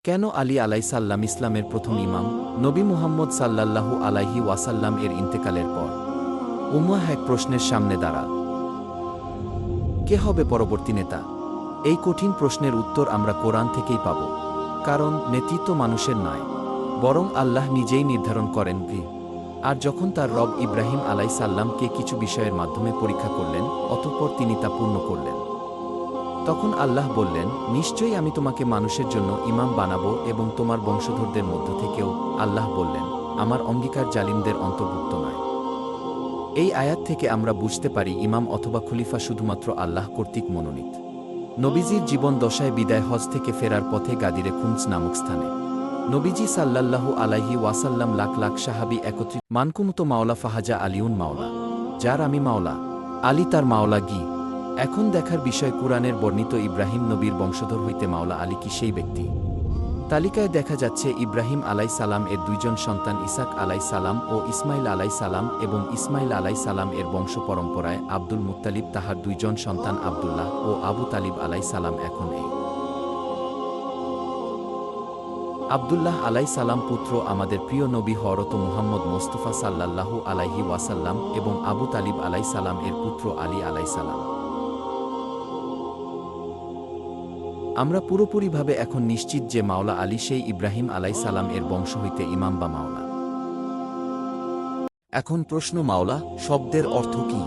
কেন আলী আলাইসাল্লাম ইসলামের প্রথম ইমাম? নবী মুহাম্মদ সাল্লাল্লাহু আলাইহি ওয়াসাল্লাম এর ইন্তেকালের পর উম্মাহ এক প্রশ্নের সামনে দাঁড়াল। কে হবে পরবর্তী নেতা? এই কঠিন প্রশ্নের উত্তর আমরা কোরআন থেকেই পাব। কারণ নেতৃত্ব মানুষের নয়, বরং আল্লাহ নিজেই নির্ধারণ করেন। আর যখন তার রব ইব্রাহিম আলাইসাল্লামকে কিছু বিষয়ের মাধ্যমে পরীক্ষা করলেন, অতঃপর তিনি তা পূর্ণ করলেন, তখন আল্লাহ বললেন, নিশ্চয়ই আমি তোমাকে মানুষের জন্য ইমাম বানাবো এবং তোমার বংশধরদের মধ্য থেকেও। আল্লাহ বললেন, আমার অঙ্গীকার জালিমদের অন্তর্ভুক্ত নয়। এই আয়াত থেকে আমরা বুঝতে পারি ইমাম অথবা খলিফা শুধুমাত্র আল্লাহ কর্তৃক মনোনীত। নবীজির জীবন দশায় বিদায় হজ থেকে ফেরার পথে গাদিরে খুমস নামক স্থানে নবীজি সাল্লাল্লাহু আলাইহি ওয়াসাল্লাম লাখ লাখ সাহাবী একত্রিত মানকুমতো মাওলা ফাহাজা আলিউন মাওলা, যার আমি মাওলা, আলী তার মাওলা গি। এখন দেখার বিষয় কুরআনের বর্ণিত ইব্রাহিম নবীর বংশধর হইতে মাওলা আলী কি সেই ব্যক্তি? তালিকায় দেখা যাচ্ছে ইব্রাহিম আলাইসালাম এর দুইজন সন্তান ইসাক আলাইসালাম ও ইসমাইল আলাইসালাম, এবং ইসমাইল আলাইসালাম এর বংশ পরম্পরায় আব্দুল মুত্তালিব তাহার দুইজন সন্তান আব্দুল্লাহ ও আবু তালিব আলাইসালাম। এখন এই আব্দুল্লাহ আলাইসালাম পুত্র আমাদের প্রিয় নবী হযরত মুহাম্মদ মোস্তফা সাল্লাল্লাহু আলাইহি ওয়াসাল্লাম এবং আবু তালিব আলাইসালাম এর পুত্র আলী আলাইসালাম। আমরা পুরোপুরিভাবে এখন নিশ্চিত যে মাওলা আলী সেই ইব্রাহিম আলাইসালাম এর বংশ হইতে ইমাম বা মাওলা। এখন প্রশ্ন, মাওলা শব্দের অর্থ কি?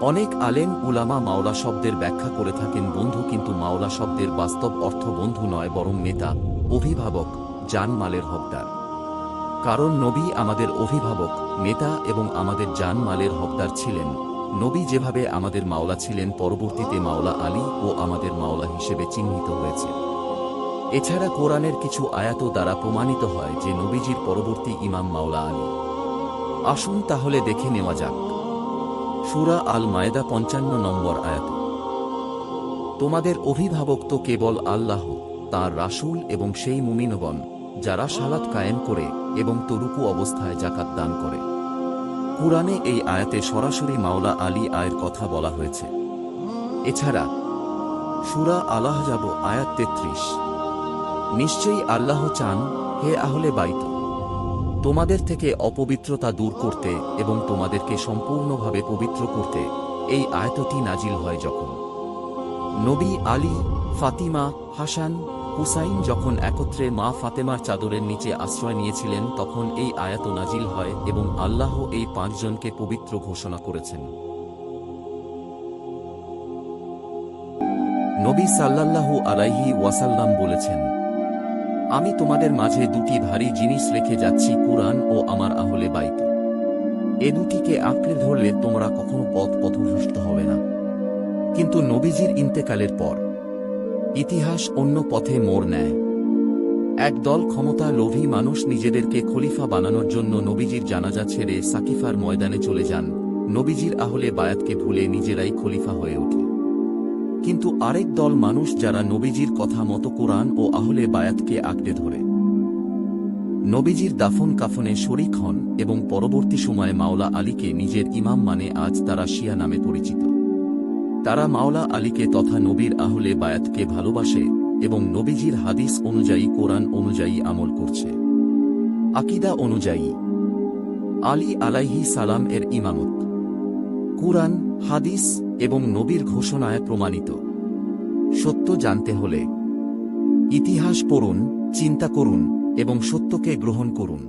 অনেক আলেম উলামা মাওলা শব্দের ব্যাখ্যা করে থাকেন বন্ধু, কিন্তু মাওলা শব্দের বাস্তব অর্থ বন্ধু নয়, বরং নেতা, অভিভাবক, জান-মালের হকদার। কারণ নবী আমাদের অভিভাবক, নেতা এবং আমাদের জান-মালের হকদার ছিলেন। নবী যেভাবে আমাদের মাওলা ছিলেন, পরবর্তীতে মাওলা আলী ও আমাদের মাওলা হিসেবে চিহ্নিত হয়েছে। এছাড়া কোরআনের কিছু আয়াত দ্বারা প্রমাণিত হয় যে নবীজির পরবর্তী ইমাম মাওলা আলী। আসুন তাহলে দেখে নেওয়া যাক। সূরা আল মায়েদা ৫৫ নম্বর আয়াত। তোমাদের অভিভাবক তো কেবল আল্লাহ, তাঁর রাসূল এবং সেই মুমিনগণ যারা সালাত কায়েম করে এবং তরুকু অবস্থায় যাকাত দান করে। কুরআনে এই আয়াতে সরাসরি মাওলা আলী আয়ের কথা বলা হয়েছে। এছাড়া সূরা আল আহজাব আয়াত ৩৩, নিশ্চয়ই আল্লাহ চান, হে আহলে বাইত, তোমাদের থেকে অপবিত্রতা দূর করতে এবং তোমাদেরকে সম্পূর্ণভাবে পবিত্র করতে। এই আয়াতটি নাজিল হয় যখন নবী আলী, ফাতিমা, হাসান, হুসাইন যখন একত্রে মা ফাতেমার চাদরের নিচে আশ্রয় নিয়েছিলেন, তখন এই আয়াত নাজিল হয় এবং আল্লাহ এই পাঁচজনকে পবিত্র ঘোষণা করেছেন। নবী সাল্লাল্লাহু আলাইহি ওয়াসাল্লাম বলেছেন, আমি তোমাদের মাঝে দুটি ভারী জিনিস রেখে যাচ্ছি, কুরআন ও আমার আহলে বাইত। এ দুটিকে আঁকড়ে ধরলে তোমরা কখনো পথভ্রষ্ট হবে না। কিন্তু নবীজির ইন্তেকালের পর ইতিহাস অন্য পথে মোড় নেয়। একদল ক্ষমতা লোভী মানুষ নিজেদেরকে খলিফা বানানোর জন্য নবীজির জানাজা ছেড়ে সাকিফার ময়দানে চলে যান। নবীজির আহলে বায়াতকে ভুলে নিজেরাই খলিফা হয়ে ওঠে। কিন্তু আরেক দল মানুষ যারা নবীজির কথা মতো কোরআন ও আহলে বায়াতকে আঁকড়ে ধরে নবীজির দাফন কাফনে শরিক হন এবং পরবর্তী সময়ে মাওলা আলীকে নিজের ইমাম মানে আজ তারা শিয়া নামে পরিচিত। তারা মাওলা আলীকে তথা নবীর আহলে বায়াতকে ভালোবাসে এবং নবীজির হাদিস অনুযায়ী, কোরআন অনুযায়ী আমল করছে। আকীদা অনুযায়ী আলী আলাইহি সালাম এর ইমামত কুরআন, হাদিস এবং নবীর ঘোষণায় প্রমাণিত। সত্য জানতে হলে ইতিহাস পড়ুন, চিন্তা করুন এবং সত্যকে গ্রহণ করুন।